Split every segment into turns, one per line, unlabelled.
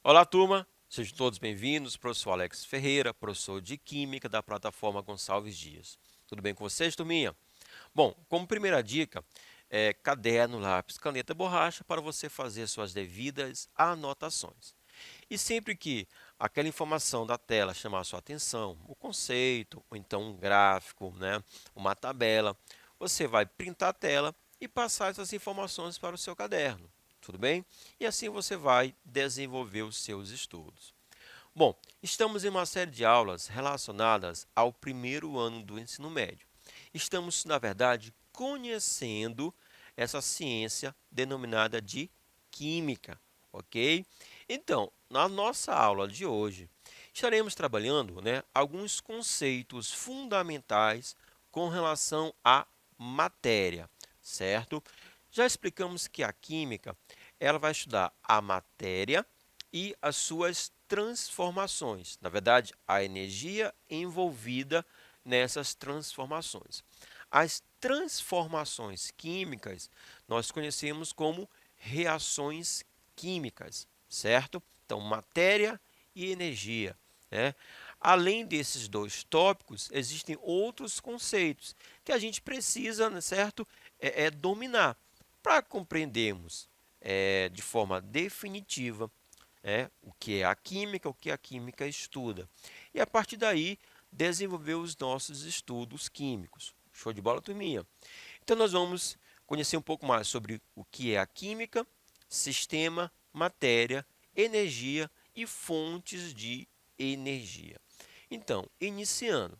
Olá, turma! Sejam todos bem-vindos. Professor Alex Ferreira, professor de Química da plataforma Gonçalves Dias. Tudo bem com vocês, turminha? Bom, como primeira dica, caderno, lápis, caneta, borracha para você fazer suas devidas anotações. E sempre que aquela informação da tela chamar a sua atenção, o conceito, ou então um gráfico, né, uma tabela, você vai printar a tela e passar essas informações para o seu caderno. Tudo bem? E assim você vai desenvolver os seus estudos. Bom, estamos em uma série de aulas relacionadas ao primeiro ano do ensino médio. Estamos, na verdade, conhecendo essa ciência denominada de química, ok? Então, na nossa aula de hoje, estaremos trabalhando, alguns conceitos fundamentais com relação à matéria, certo? Já explicamos que a química ela vai estudar a matéria e as suas transformações, na verdade, a energia envolvida nessas transformações. As transformações químicas nós conhecemos como reações químicas, certo? Então, matéria e energia, né? Além desses dois tópicos, existem outros conceitos que a gente precisa, né, certo? Dominar para compreendermos de forma definitiva o que é o que a química estuda. E a partir daí, desenvolver os nossos estudos químicos. Show de bola, turminha? Então, nós vamos conhecer um pouco mais sobre o que é a química, sistema, matéria, energia e fontes de energia. Então, iniciando,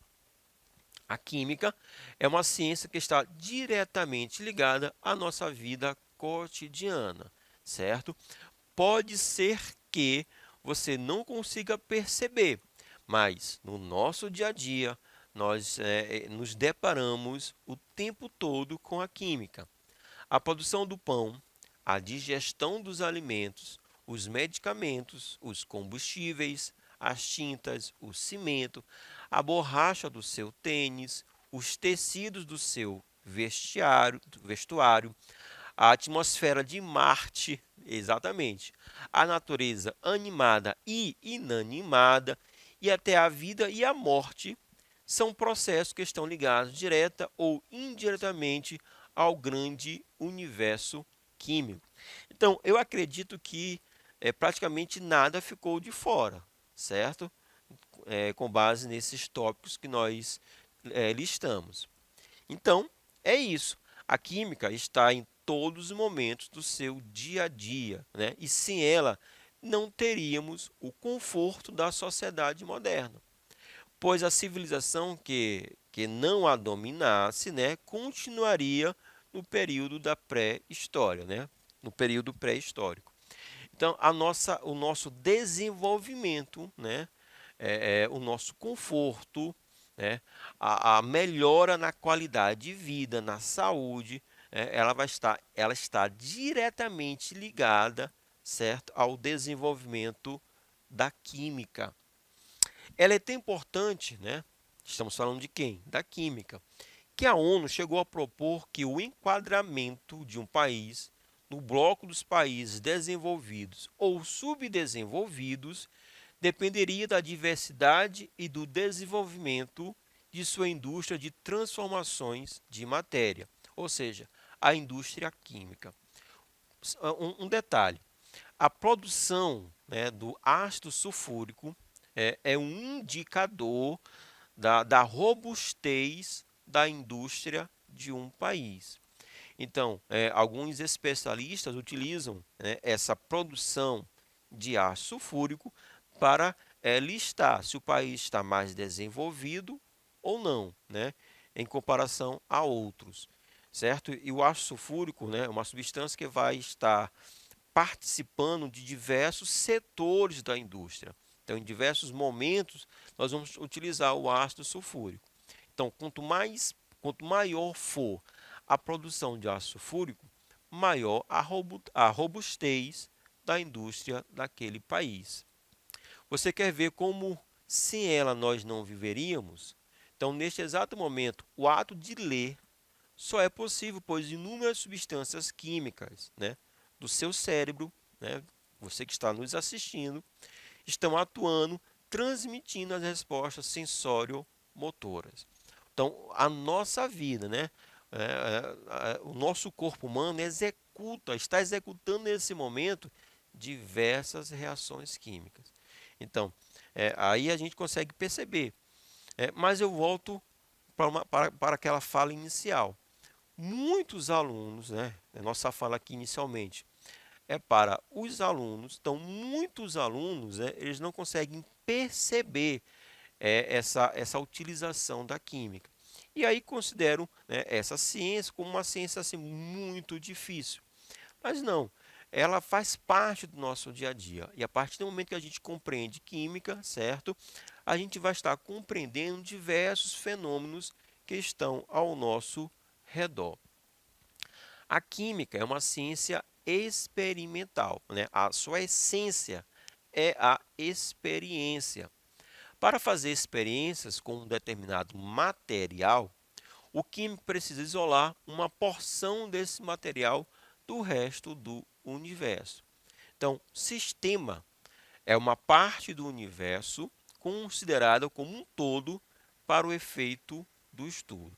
a química é uma ciência que está diretamente ligada à nossa vida cotidiana, certo? Pode ser que você não consiga perceber, mas no nosso dia a dia nós nos deparamos o tempo todo com a química. A produção do pão, a digestão dos alimentos, os medicamentos, os combustíveis, as tintas, o cimento, a borracha do seu tênis, os tecidos do seu vestuário, a atmosfera de Marte, exatamente, a natureza animada e inanimada e até a vida e a morte são processos que estão ligados direta ou indiretamente ao grande universo químico. Então, eu acredito que praticamente nada ficou de fora, certo? Com base nesses tópicos que nós listamos. Então, é isso. A química está em todos os momentos do seu dia a dia, né? E sem ela, não teríamos o conforto da sociedade moderna, pois a civilização que não a dominasse, né, continuaria no período da pré-história, né? No período pré-histórico. Então, o nosso desenvolvimento, né, o nosso conforto, né, a melhora na qualidade de vida, na saúde, ela está diretamente ligada, certo, ao desenvolvimento da química. Ela é tão importante, né? Estamos falando de quem? Da química. Que a ONU chegou a propor que o enquadramento de um país no bloco dos países desenvolvidos ou subdesenvolvidos dependeria da diversidade e do desenvolvimento de sua indústria de transformações de matéria, ou seja, a indústria química. Um detalhe, a produção, né, do ácido sulfúrico é um indicador da robustez da indústria de um país. Então, alguns especialistas utilizam, né, essa produção de ácido sulfúrico para listar se o país está mais desenvolvido ou não, né, em comparação a outros, certo? E o ácido sulfúrico, né, é uma substância que vai estar participando de diversos setores da indústria. Então, em diversos momentos, nós vamos utilizar o ácido sulfúrico. Então, quanto maior for a produção de ácido sulfúrico, maior a robustez da indústria daquele país. Você quer ver como sem ela nós não viveríamos. Então, neste exato momento, o ato de ler só é possível, pois inúmeras substâncias químicas, né, do seu cérebro, né, você que está nos assistindo, estão atuando, transmitindo as respostas sensório-motoras. Então, a nossa vida, né, o nosso corpo humano está executando nesse momento diversas reações químicas. Então, aí a gente consegue perceber. Mas eu volto para aquela fala inicial. Muitos alunos, né, a nossa fala aqui inicialmente, é para os alunos, então muitos alunos, né, eles não conseguem perceber essa utilização da química. E aí consideram, né, essa ciência como uma ciência assim, muito difícil. Mas não, ela faz parte do nosso dia a dia. E a partir do momento que a gente compreende química, certo? A gente vai estar compreendendo diversos fenômenos que estão ao nosso redor. A química é uma ciência experimental, né? A sua essência é a experiência. Para fazer experiências com um determinado material, o químico precisa isolar uma porção desse material do resto do universo. Então, sistema é uma parte do universo considerada como um todo para o efeito do estudo.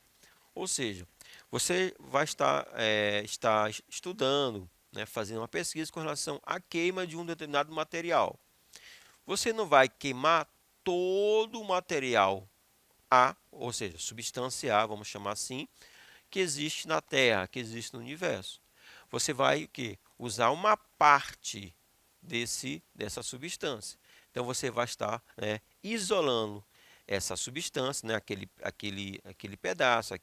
Ou seja, você vai estar estudando, né, fazendo uma pesquisa com relação à queima de um determinado material. Você não vai queimar todo o material A, ou seja, substância A, vamos chamar assim, que existe na Terra, que existe no universo. Você vai o quê? Usar uma parte dessa substância. Então você vai estar, né, isolando essa substância, né, aquele pedaço,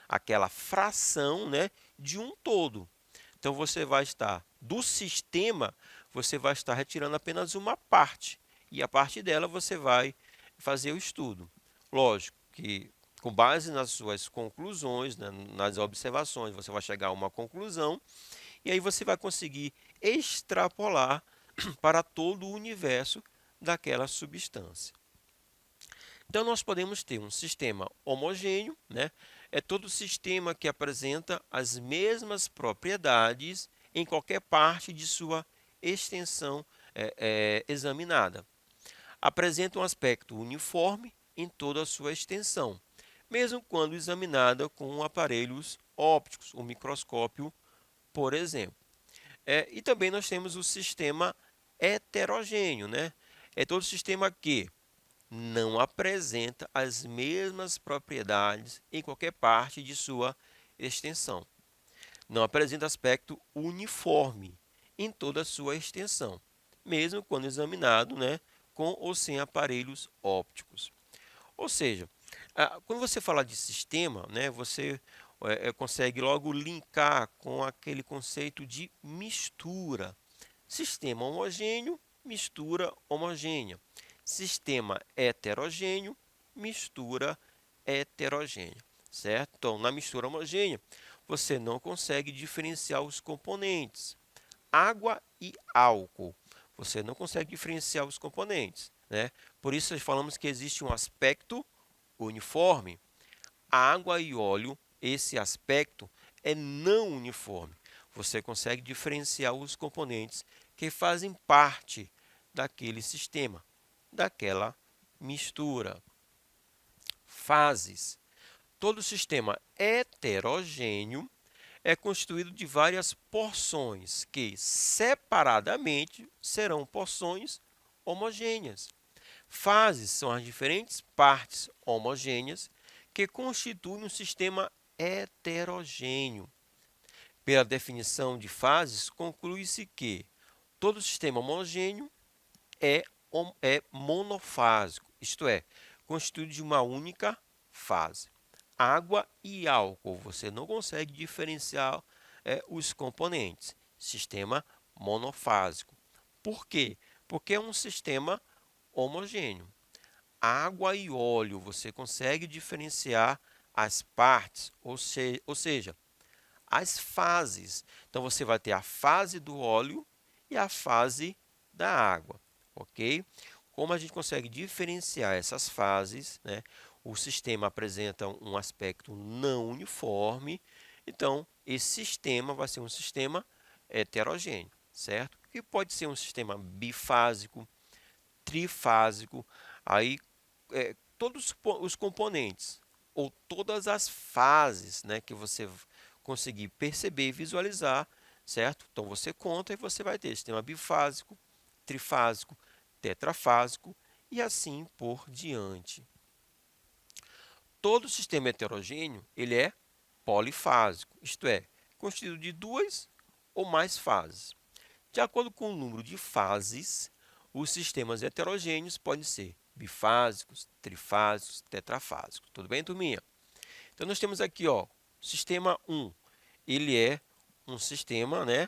aquela fração, né, de um todo. Então você vai estar do sistema, você vai estar retirando apenas uma parte e a partir dela você vai fazer o estudo. Lógico que com base nas suas conclusões, né, nas observações, você vai chegar a uma conclusão e aí você vai conseguir extrapolar para todo o universo daquela substância. Então nós podemos ter um sistema homogêneo, né? É todo sistema que apresenta as mesmas propriedades em qualquer parte de sua extensão examinada. Apresenta um aspecto uniforme em toda a sua extensão, mesmo quando examinada com aparelhos ópticos, o microscópio, por exemplo. E também nós temos o sistema heterogêneo, né? É todo sistema que não apresenta as mesmas propriedades em qualquer parte de sua extensão. Não apresenta aspecto uniforme em toda a sua extensão, mesmo quando examinado, né, com ou sem aparelhos ópticos. Ou seja, quando você fala de sistema, né, você consegue logo linkar com aquele conceito de mistura. Sistema homogêneo, mistura homogênea. Sistema heterogêneo, mistura heterogênea, certo? Então, na mistura homogênea, você não consegue diferenciar os componentes. Água e álcool, você não consegue diferenciar os componentes, né? Por isso, nós falamos que existe um aspecto uniforme. Água e óleo, esse aspecto é não uniforme. Você consegue diferenciar os componentes que fazem parte daquele sistema, daquela mistura. Fases. Todo sistema heterogêneo é constituído de várias porções que, separadamente, serão porções homogêneas. Fases são as diferentes partes homogêneas que constituem um sistema heterogêneo. Pela definição de fases, conclui-se que todo sistema homogêneo é monofásico, isto é, constituído de uma única fase. Água e álcool, você não consegue diferenciar os componentes. Sistema monofásico. Por quê? Porque é um sistema homogêneo. Água e óleo, você consegue diferenciar as partes, ou seja, as fases. Então, você vai ter a fase do óleo e a fase da água, ok? como a gente consegue diferenciar essas fases, né? O sistema apresenta um aspecto não uniforme, então esse sistema vai ser um sistema heterogêneo, certo? Que pode ser um sistema bifásico, trifásico, aí todos os componentes ou todas as fases, né, que você conseguir perceber e visualizar, certo? Então você conta e você vai ter sistema bifásico, trifásico, tetrafásico e assim por diante. Todo sistema heterogêneo ele é polifásico, isto é, constituído de duas ou mais fases. De acordo com o número de fases, os sistemas heterogêneos podem ser bifásicos, trifásicos, tetrafásicos. Tudo bem, turminha? Então, nós temos aqui, ó, sistema 1. Ele é um sistema, né,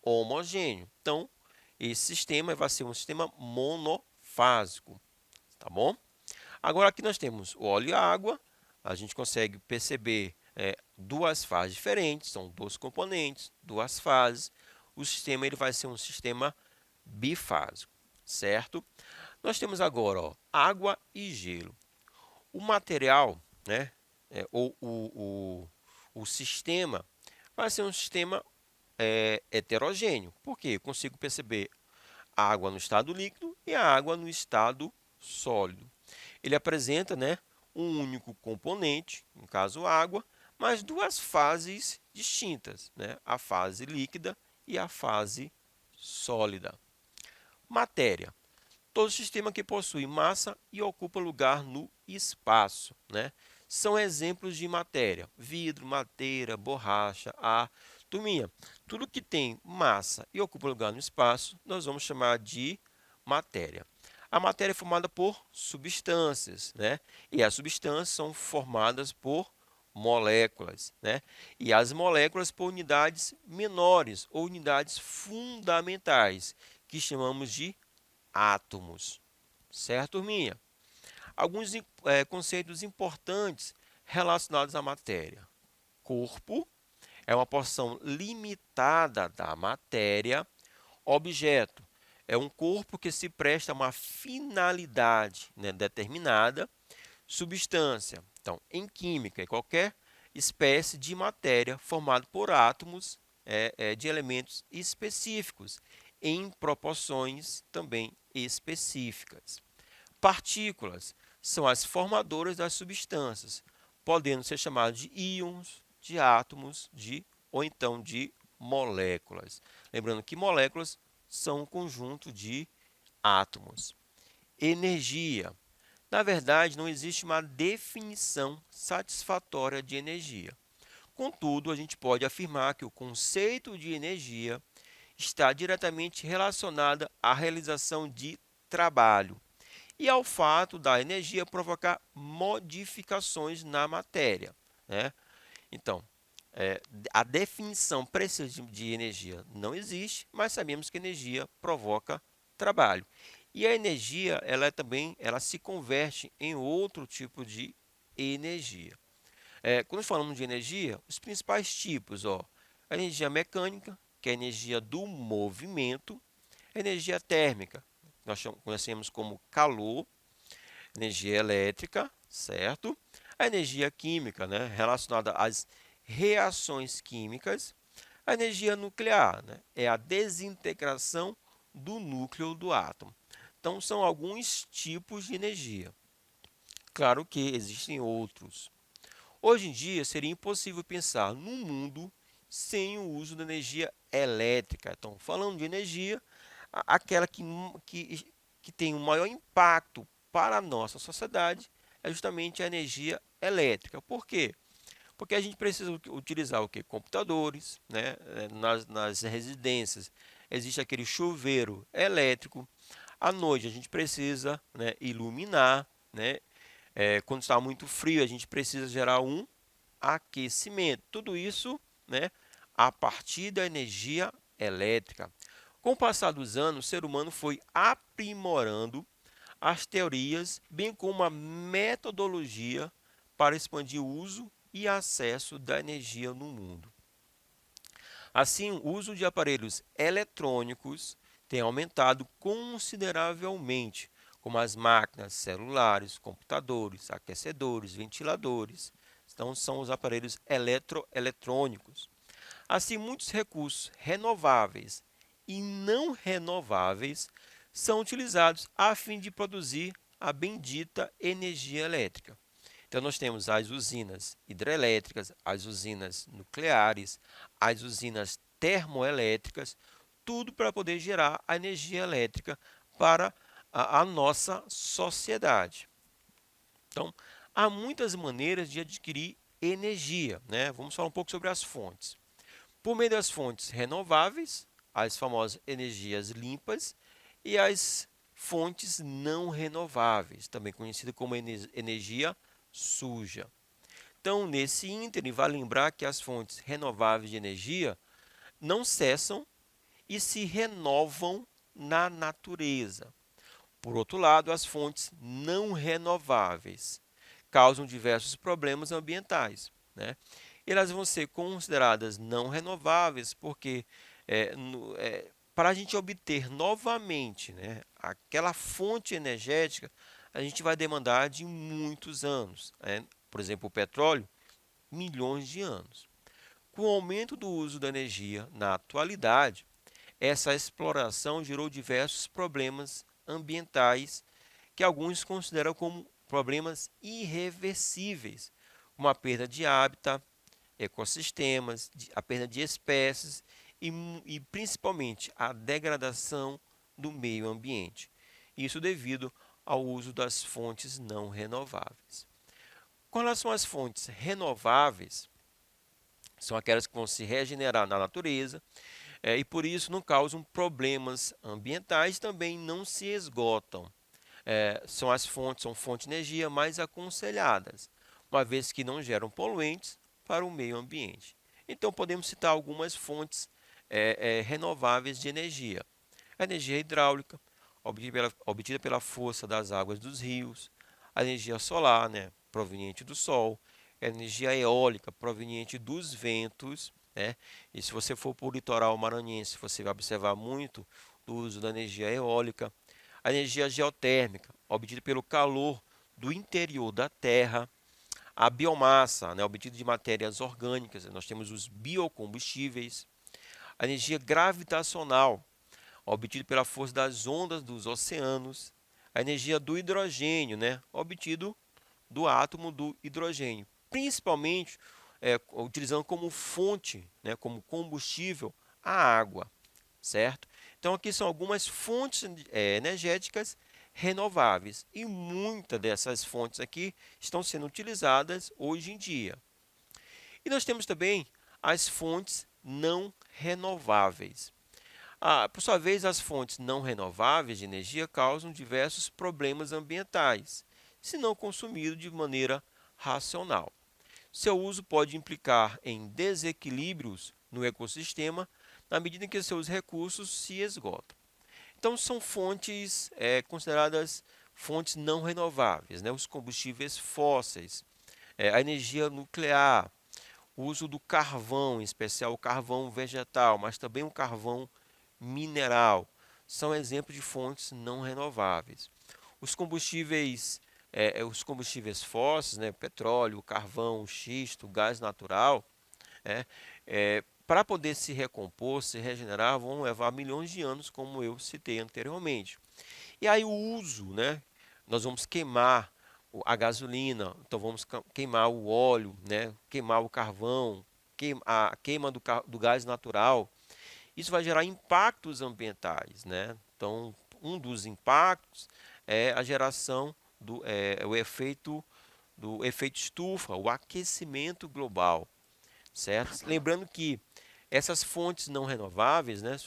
homogêneo. Então, esse sistema vai ser um sistema monofásico, tá bom? Agora, aqui nós temos o óleo e a água. A gente consegue perceber duas fases diferentes, são dois componentes, duas fases. O sistema ele vai ser um sistema bifásico, certo? Nós temos agora, ó, água e gelo. O material, né, ou o sistema, vai ser um sistema heterogêneo. Por quê? Eu consigo perceber a água no estado líquido e a água no estado sólido. Ele apresenta, né, um único componente, no caso água, mas duas fases distintas, né, a fase líquida e a fase sólida. Matéria. Todo sistema que possui massa e ocupa lugar no espaço, né? São exemplos de matéria: vidro, madeira, borracha, ar. Turminha, tudo que tem massa e ocupa lugar no espaço, nós vamos chamar de matéria. A matéria é formada por substâncias, né? E as substâncias são formadas por moléculas, né? E as moléculas por unidades menores ou unidades fundamentais, que chamamos de átomos. Certo, turminha? Alguns conceitos importantes relacionados à matéria. Corpo é uma porção limitada da matéria. Objeto é um corpo que se presta a uma finalidade, né, determinada. Substância, então, em química, é qualquer espécie de matéria formada por átomos de elementos específicos, em proporções também específicas. Partículas são as formadoras das substâncias, podendo ser chamadas de íons, de átomos, ou então de moléculas. Lembrando que moléculas são um conjunto de átomos. Energia. Na verdade, não existe uma definição satisfatória de energia. Contudo, a gente pode afirmar que o conceito de energia está diretamente relacionado à realização de trabalho e ao fato da energia provocar modificações na matéria, né? Então, a definição precisa de energia não existe, mas sabemos que energia provoca trabalho. E a energia, ela se converte em outro tipo de energia. Quando falamos de energia, os principais tipos, ó, a energia mecânica, que é a energia do movimento, a energia térmica, nós conhecemos como calor, energia elétrica, certo? A energia química, né, relacionada às reações químicas. A energia nuclear, né, é a desintegração do núcleo do átomo. Então, são alguns tipos de energia. Claro que existem outros. Hoje em dia, seria impossível pensar num mundo sem o uso da energia elétrica. Então, falando de energia, aquela que tem o maior impacto para a nossa sociedade é justamente a energia elétrica. Por quê? Porque a gente precisa utilizar o quê? Computadores, né? Nas residências existe aquele chuveiro elétrico. À noite a gente precisa, né, iluminar, né? Quando está muito frio a gente precisa gerar um aquecimento. Tudo isso, né, a partir da energia elétrica. Com o passar dos anos, o ser humano foi aprimorando as teorias, bem como a metodologia para expandir o uso e acesso da energia no mundo. Assim, o uso de aparelhos eletrônicos tem aumentado consideravelmente, como as máquinas, celulares, computadores, aquecedores, ventiladores. Então, são os aparelhos eletrônicos. Assim, muitos recursos renováveis e não renováveis são utilizados a fim de produzir a bendita energia elétrica. Então, nós temos as usinas hidrelétricas, as usinas nucleares, as usinas termoelétricas, tudo para poder gerar a energia elétrica para a nossa sociedade. Então, há muitas maneiras de adquirir energia, né? Vamos falar um pouco sobre as fontes. Por meio das fontes renováveis, as famosas energias limpas, e as fontes não renováveis, também conhecida como energia suja. Então, nesse ínterim, vale lembrar que as fontes renováveis de energia não cessam e se renovam na natureza. Por outro lado, as fontes não renováveis causam diversos problemas ambientais, né? Elas vão ser consideradas não renováveis porque para a gente obter novamente, né, aquela fonte energética, a gente vai demandar de muitos anos, né? Por exemplo, o petróleo, milhões de anos. Com o aumento do uso da energia na atualidade, essa exploração gerou diversos problemas ambientais que alguns consideram como problemas irreversíveis, como a perda de hábitat, ecossistemas, a perda de espécies e principalmente a degradação do meio ambiente. Isso devido ao uso das fontes não renováveis. Com relação às fontes renováveis, são aquelas que vão se regenerar na natureza, e por isso não causam problemas ambientais, também não se esgotam. São fontes de energia mais aconselhadas, uma vez que não geram poluentes para o meio ambiente. Então podemos citar algumas fontes renováveis de energia. A energia hidráulica, obtida pela força das águas dos rios, a energia solar, né, proveniente do sol, a energia eólica, proveniente dos ventos, né? E se você for para o litoral maranhense, você vai observar muito o uso da energia eólica. A energia geotérmica, obtida pelo calor do interior da Terra. A biomassa, né, obtida de matérias orgânicas, nós temos os biocombustíveis. A energia gravitacional, obtida pela força das ondas dos oceanos. A energia do hidrogênio, né, obtido do átomo do hidrogênio, principalmente utilizando como fonte, né, como combustível, a água, certo? Então aqui são algumas fontes energéticas renováveis e muitas dessas fontes aqui estão sendo utilizadas hoje em dia. E nós temos também as fontes não renováveis. Por sua vez, as fontes não renováveis de energia causam diversos problemas ambientais, se não consumido de maneira racional. Seu uso pode implicar em desequilíbrios no ecossistema na medida em que seus recursos se esgotam. Então, são fontes consideradas fontes não renováveis, né? Os combustíveis fósseis, a energia nuclear, o uso do carvão, em especial o carvão vegetal, mas também o carvão mineral, são exemplos de fontes não renováveis. Os combustíveis fósseis, né, petróleo, carvão, xisto, gás natural, para poder se recompor, se regenerar, vão levar milhões de anos, como eu citei anteriormente. E aí o uso, né, nós vamos queimar a gasolina, então vamos queimar o óleo, né, queimar o carvão, a queima do gás natural. Isso vai gerar impactos ambientais, né? Então, um dos impactos é a geração o efeito do efeito estufa, o aquecimento global, certo? Lembrando que essas fontes não renováveis, né,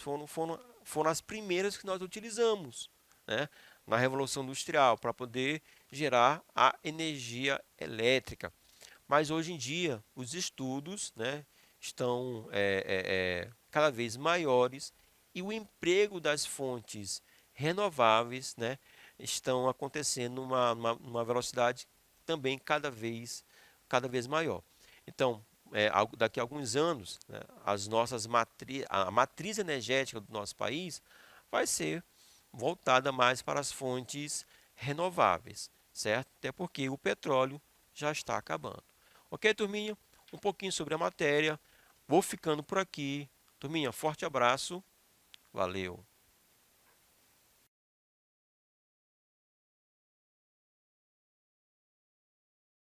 foram as primeiras que nós utilizamos, né, na Revolução Industrial para poder gerar a energia elétrica. Mas hoje em dia os estudos, né, estão cada vez maiores e o emprego das fontes renováveis, né, estão acontecendo numa velocidade também cada vez maior. Então, daqui a alguns anos, né, a matriz energética do nosso país vai ser voltada mais para as fontes renováveis, certo? Até porque o petróleo já está acabando. Ok, turminha? Um pouquinho sobre a matéria. Vou ficando por aqui. Turminha, forte abraço. Valeu!